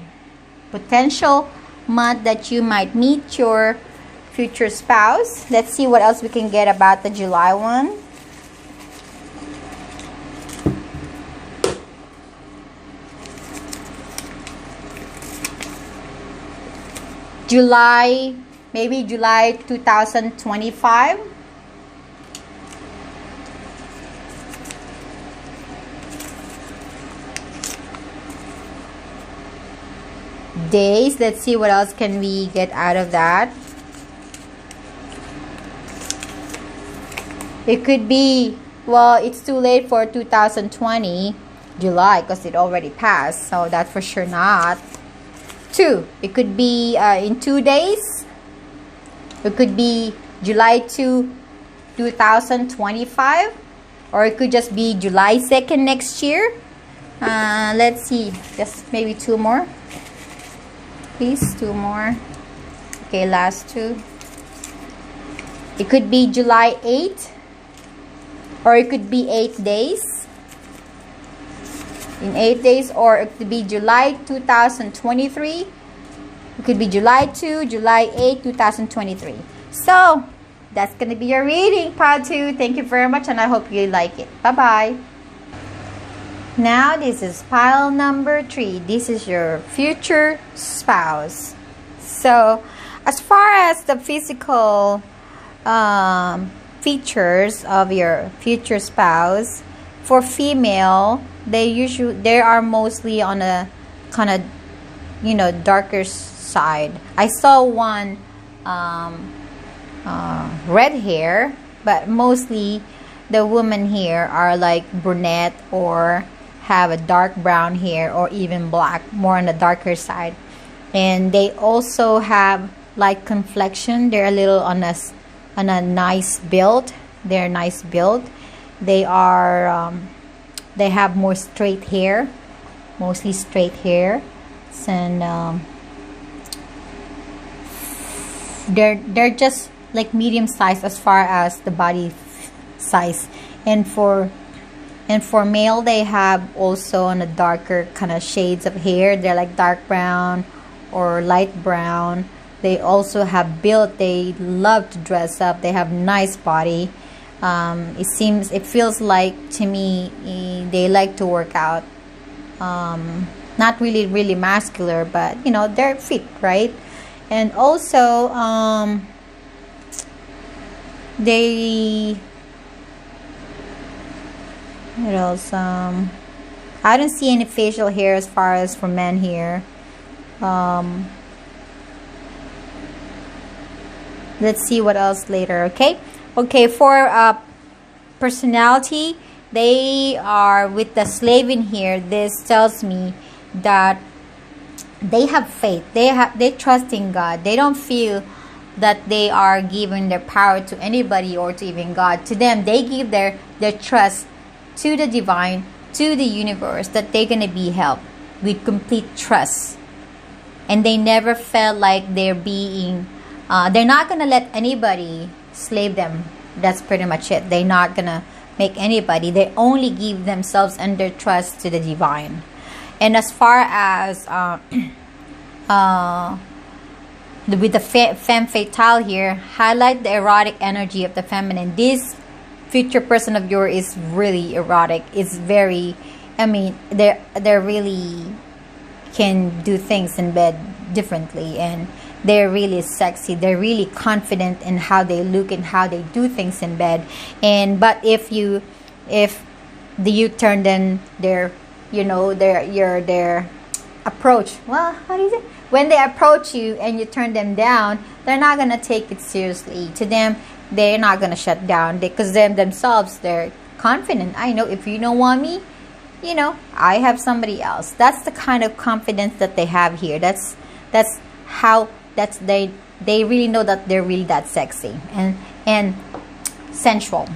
Potential month that you might meet your future spouse. Let's see what else we can get about the July one. July, maybe July 2025. Days, let's see what else can we get out of that. It could be, well, it's too late for 2020 July because it already passed, so that's for sure not. 2, it could be in 2 days. It could be July 2, 2025, or it could just be July 2nd next year. Let's see, just maybe 2 more. Please, 2 more. Okay, last 2. It could be July 8, or it could be 8 days. In 8 days, or it could be July 2023. It could be July 2, July 8, 2023. So, that's going to be your reading, Pile 2. Thank you very much, and I hope you like it. Bye-bye. Now, this is pile number 3. This is your future spouse. So, as far as the physical features of your future spouse, for female, they are mostly on a kind of, you know, darker side. I saw one red hair, but mostly the women here are like brunette or have a dark brown hair or even black, more on the darker side. And they also have light complexion. They're a little on a nice build. They're nice build. They are they have more straight hair, mostly straight hair, and they're just like medium size as far as the body size. And for male, they have also on a darker kind of shades of hair. They're like dark brown or light brown. They also have built. They love to dress up. They have nice body. It feels like to me they like to work out. Not really muscular, but you know, they're fit, right? And also what else? I don't see any facial hair as far as for men here. Um, let's see what else later. Okay, for personality, they are with the slave in here. This tells me that they have faith. They trust in God. They don't feel that they are giving their power to anybody or to even God. To them, they give their trust to the divine, to the universe, that they're gonna be helped with complete trust. And they never felt like they're being they're not gonna let anybody slave them. That's pretty much it. They're not gonna make anybody. They only give themselves under trust to the divine. And as far as with the femme fatale here, highlight the erotic energy of the feminine. This future person of yours is really erotic. It's very, I mean, they're really can do things in bed differently, and they're really sexy. They're really confident in how they look and how they do things in bed. And but if you turn them their approach, well, how do you say, when they approach you and you turn them down, they're not gonna take it seriously. To them, they're not gonna shut down because themselves, they're confident. I know if you don't want me, I have somebody else. That's the kind of confidence that they have here. That's they really know that they're really that sexy and sensual.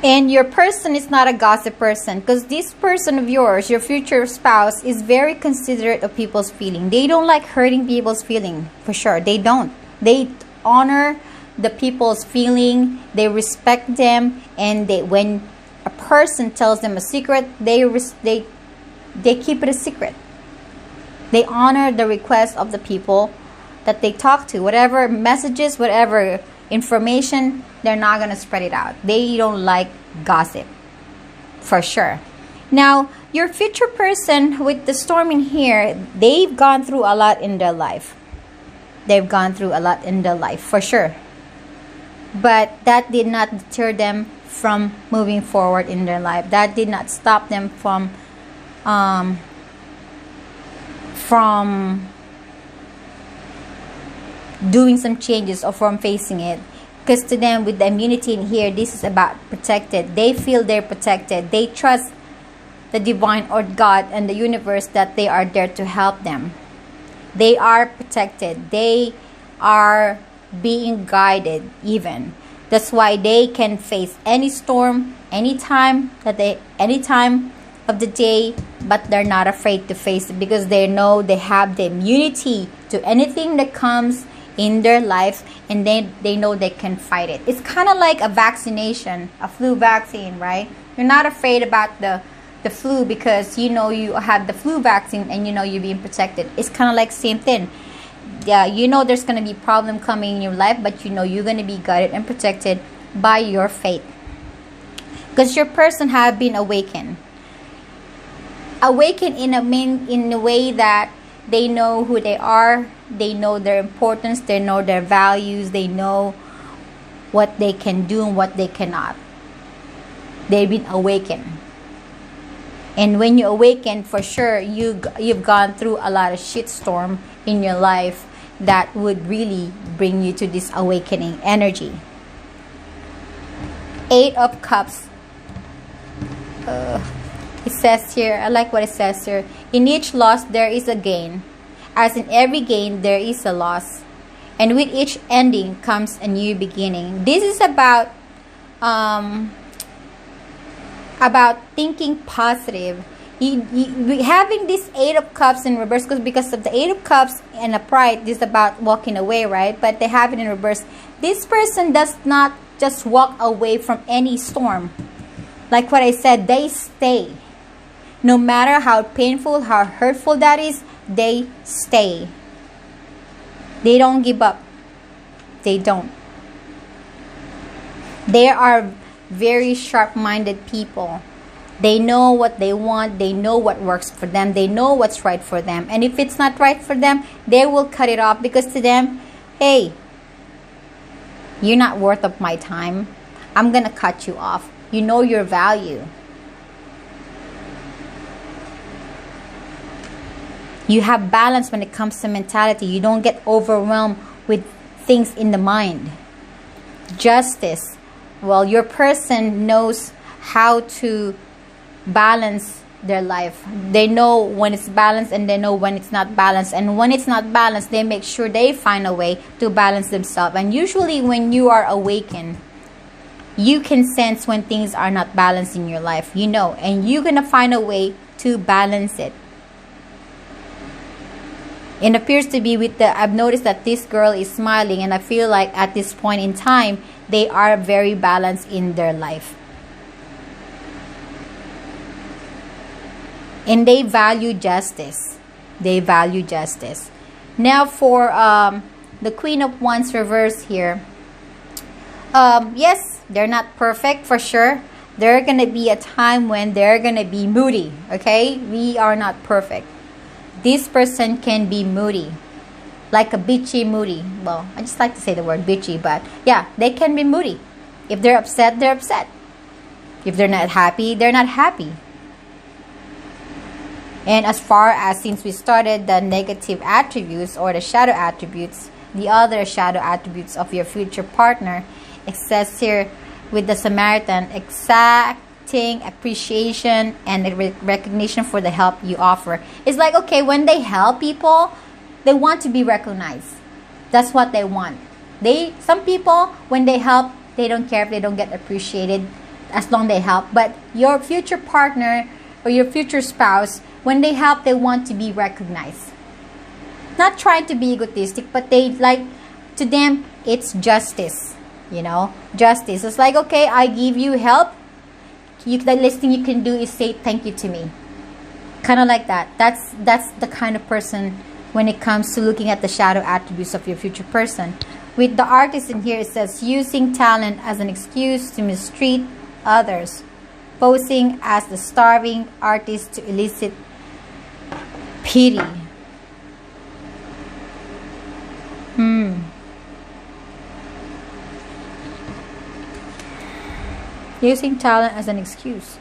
And your person is not a gossip person, because this person of yours, your future spouse, is very considerate of people's feeling. They don't like hurting people's feeling, for sure. They don't. They honor the people's feeling. They respect them, and when a person tells them a secret, they keep it a secret. They honor the request of the people that they talk to. Whatever messages, whatever information, they're not going to spread it out. They don't like gossip, for sure. Now, your future person with the storm in here, they've gone through a lot in their life. They've gone through a lot in their life, for sure. But that did not deter them from moving forward in their life. That did not stop them from doing some changes or from facing it. Because to them, with the immunity in here, this is about protected. They feel they're protected. They trust the divine or God and the universe that they are there to help them. They are protected. They are being guided even. That's why they can face any storm, any time of the day, but they're not afraid to face it because they know they have the immunity to anything that comes in their life, and they know they can fight it. It's kind of like a vaccination, a flu vaccine, right? You're not afraid about the flu because you have the flu vaccine and you're being protected. It's kind of like same thing. Yeah, there's going to be problem coming in your life, but you're going to be guided and protected by your faith. Because your person have been awakened. Awakened in a way that they know who they are, they know their importance, they know their values, they know what they can do and what they cannot. They've been awakened. And when you awaken, for sure, you've gone through a lot of shitstorm in your life that would really bring you to this awakening energy. 8 of Cups. It says here, I like what it says here. In each loss, there is a gain. As in every gain, there is a loss. And with each ending comes a new beginning. This is about thinking positive. Having this 8 of Cups in reverse, because of the 8 of Cups and a pride, this is about walking away, right? But they have it in reverse. This person does not just walk away from any storm. Like what I said, they stay. No matter how painful, how hurtful that is, they stay. They don't give up. They don't. They are very sharp-minded people. They know what they want. They know what works for them. They know what's right for them. And if it's not right for them, they will cut it off, because to them, hey, you're not worth of my time. I'm going to cut you off. You know your value. You have balance when it comes to mentality. You don't get overwhelmed with things in the mind. Justice. Well, your person knows how to balance their life. They know when it's balanced and they know when it's not balanced. And when it's not balanced, they make sure they find a way to balance themselves. And usually when you are awakened, you can sense when things are not balanced in your life. You know, and you're going to find a way to balance it. It appears to be with the, I've noticed that this girl is smiling, and I feel like at this point in time, they are very balanced in their life. And they value justice. They value justice. Now for the Queen of Wands reverse here. Yes, they're not perfect for sure. There's going to be a time when they're going to be moody. Okay? We are not perfect. This person can be moody. Like a bitchy moody. Well, I just like to say the word bitchy. But yeah, they can be moody. If they're upset, they're upset. If they're not happy, they're not happy. And as far as since we started the negative attributes or the shadow attributes, the other shadow attributes of your future partner, it says here with the Samaritan, exacting appreciation and recognition for the help you offer. It's like, okay, when they help people, they want to be recognized. That's what they want. Some people, when they help, they don't care if they don't get appreciated as long as they help. But your future partner or your future spouse, when they help, they want to be recognized. Not trying to be egotistic, but they like, to them, it's justice. You know, justice. It's like, okay, I give you help. The least thing you can do is say thank you to me. Kind of like that. That's the kind of person when it comes to looking at the shadow attributes of your future person. With the artist in here, it says using talent as an excuse to mistreat others. Posing as the starving artist to elicit pity. Using talent as an excuse.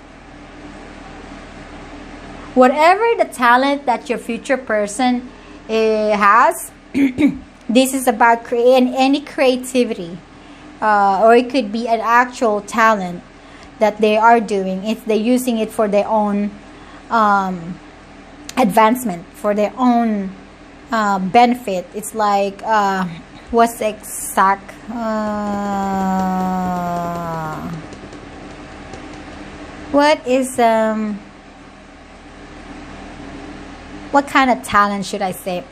Whatever the talent that your future person has, this is about creating any creativity. Or it could be an actual talent that they are doing. If they're using it for their own advancement, for their own benefit. It's like, what's the exact... what is what kind of talent should I say?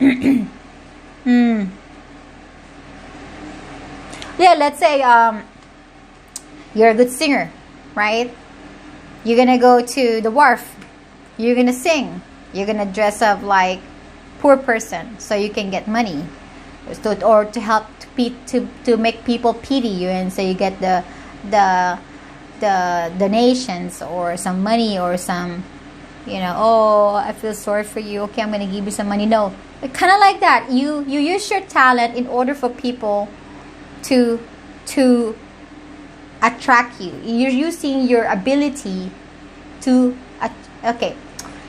Yeah, let's say you're a good singer, right? You're gonna go to the wharf, you're gonna sing, you're gonna dress up like poor person so you can get money, or to help to make people pity you, and so you get the donations or some money or some, you know, oh, I feel sorry for you, okay, I'm gonna give you some money. No, kind of like that. You use your talent in order for people to attract you. You're using your ability to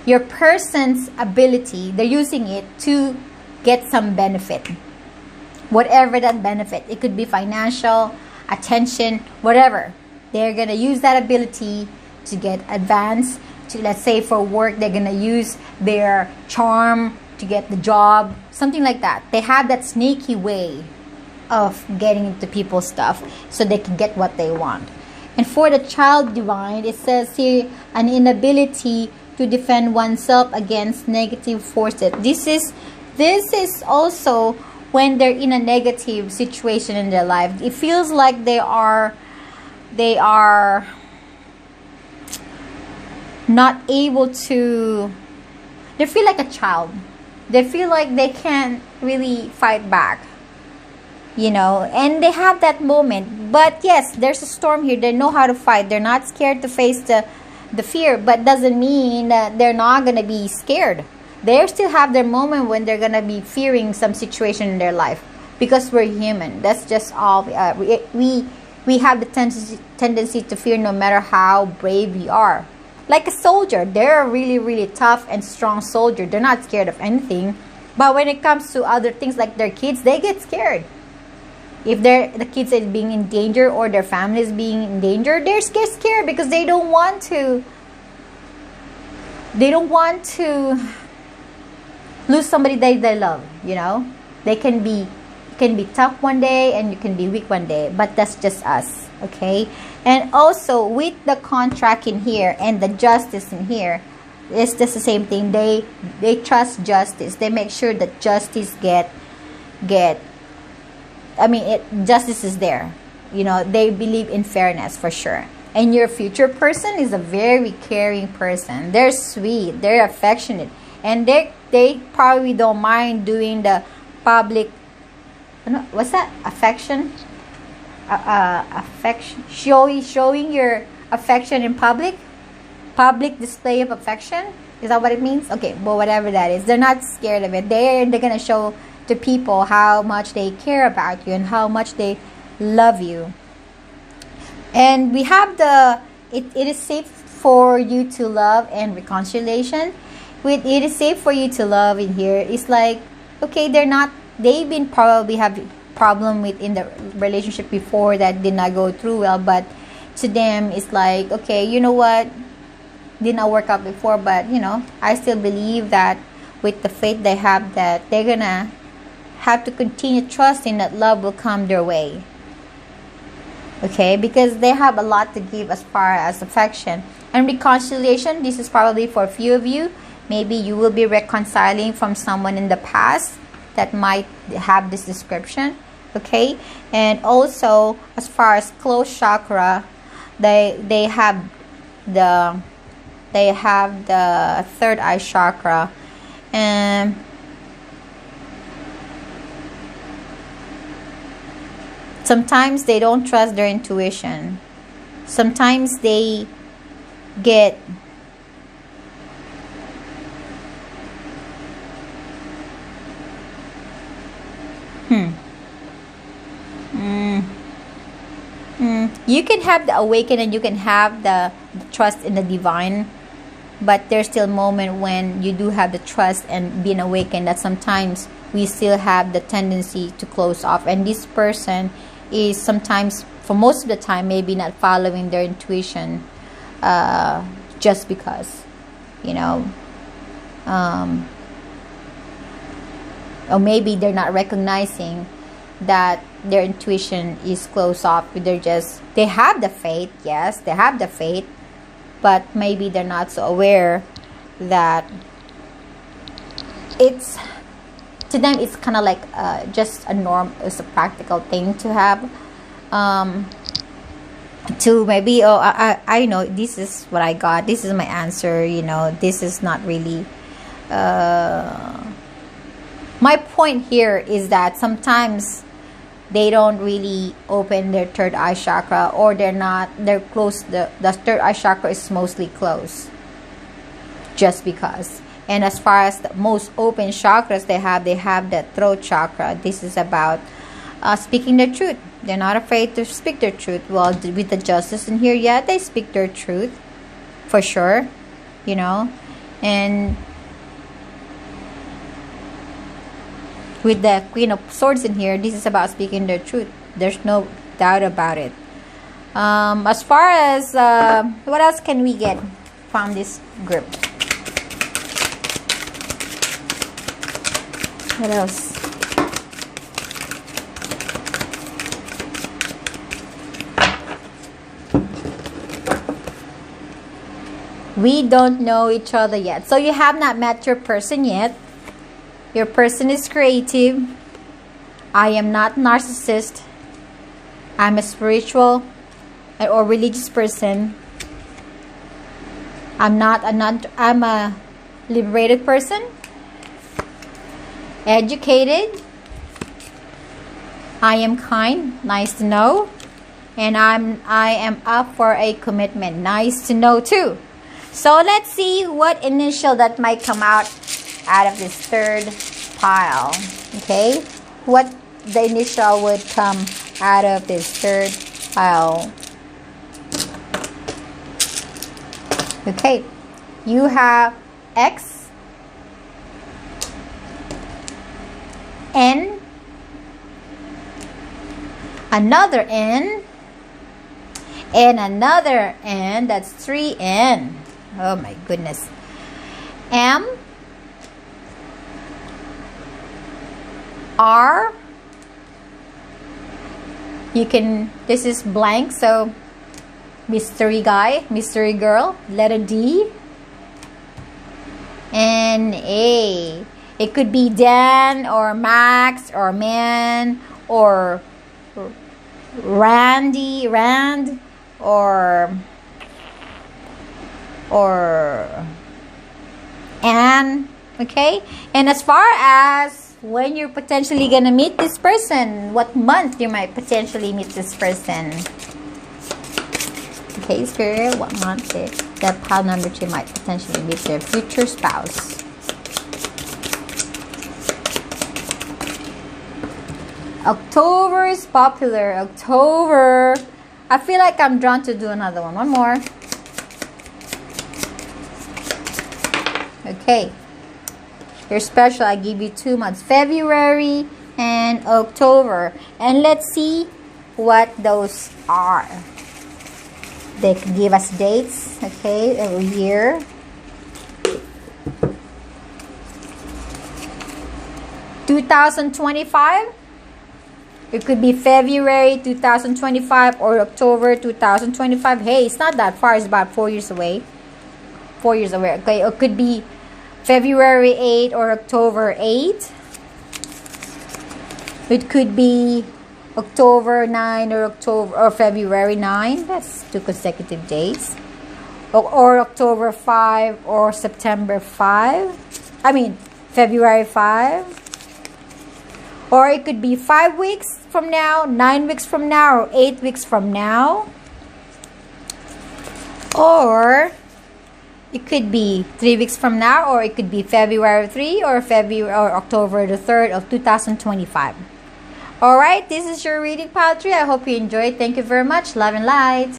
your person's ability, they're using it to get some benefit, whatever that benefit. It could be financial, attention, whatever. They're going to use that ability to get advanced. To, let's say for work, they're going to use their charm to get the job. Something like that. They have that sneaky way of getting into people's stuff so they can get what they want. And for the child divine, it says here, an inability to defend oneself against negative forces. This is also when they're in a negative situation in their life. It feels like they are not able to, they feel like a child. They feel like they can't really fight back, you know, and they have that moment. But yes, there's a storm here. They know how to fight. They're not scared to face the fear, but doesn't mean that they're not going to be scared. They still have their moment when they're going to be fearing some situation in their life, because we're human. That's just all we have the tendency to fear, no matter how brave we are. like a soldier. They're a really, really tough and strong soldier. They're not scared of anything. But when it comes to other things like their kids, they get scared. If the kids is being in danger or their family is being in danger, they're scared because they don't want to lose somebody they love, you know. They can be tough one day and you can be weak one day, but that's just us, okay? And also with the contract in here and the justice in here, it's just the same thing. They trust justice. They make sure that justice justice is there. You know, they believe in fairness for sure. And your future person is a very caring person. They're sweet, they're affectionate, and they probably don't mind doing the public, what's that? Affection, showing your affection in public display of affection. Is that what it means? Okay, but whatever that is, they're not scared of it. They're gonna show to people how much they care about you and how much they love you. And we have it is safe for you to love and reconciliation. With it is safe for you to love in here, it's like, okay, they've been probably have problem within the relationship before that did not go through well, but to them it's like, okay, you know what, did not work out before, but you know, I still believe that with the faith they have, that they're gonna have to continue trusting that love will come their way, okay, because they have a lot to give as far as affection. And reconciliation, this is probably for a few of you. Maybe you will be reconciling from someone in the past that might have this description, okay? And also as far as closed chakra, they have the third eye chakra, and sometimes they don't trust their intuition. Sometimes they get you can have the awaken and you can have the trust in the divine, but there's still a moment when you do have the trust and being awakened that sometimes we still have the tendency to close off. And this person is sometimes, for most of the time, maybe not following their intuition, just because, you know, or maybe they're not recognizing that their intuition is closed off. They have the faith, yes, they have the faith, but maybe they're not so aware that it's, to them it's kind of like just a norm, it's a practical thing to have, to maybe, oh, I know this is what I got, this is my answer, you know, this is not really my point here is that sometimes they don't really open their third eye chakra, or they're close, the third eye chakra is mostly closed just because. And as far as the most open chakras they have the throat chakra. This is about speaking the truth. They're not afraid to speak their truth. Well, with the justice in here, yeah, they speak their truth for sure, you know. And with the Queen of Swords in here, this is about speaking their truth. There's no doubt about it. As far as what else can we get from this group? What else? We don't know each other yet. So you have not met your person yet. Your person is creative. I am not narcissist. I'm a spiritual or religious person. I'm a liberated person. Educated. I am kind. Nice to know. And I am up for a commitment. Nice to know too. So let's see what initial that might come out of this third pile. Okay, what the initial would come out of this third pile. Okay, you have X, N, another N, and another N. That's 3N. Oh my goodness. M, R, this is blank, so mystery guy, mystery girl. Letter D, and A. It could be Dan or Max or Man or Rand or Anne. Okay, and as far as when you're potentially gonna meet this person, what month you might potentially meet this person. Okay, Spirit, what month that pile number 2 might potentially meet their future spouse. October is popular. October. I feel like I'm drawn to do another one. One more. Okay. You're special. I give you 2 months. February and October. And let's see what those are. They could give us dates. Okay. Every year. (2025). It could be February 2025 or October 2025. Hey, it's not that far. It's about 4 years away. 4 years away. Okay, it could be February 8 or October 8. It could be October 9 or February 9. That's 2 consecutive dates. Or October 5 or September 5. I mean, February 5. Or it could be 5 weeks from now, 9 weeks from now, or 8 weeks from now. Or it could be 3 weeks from now, or it could be February 3 or October the 3rd of 2025. Alright, this is your reading, pile 3. I hope you enjoyed. Thank you very much. Love and light.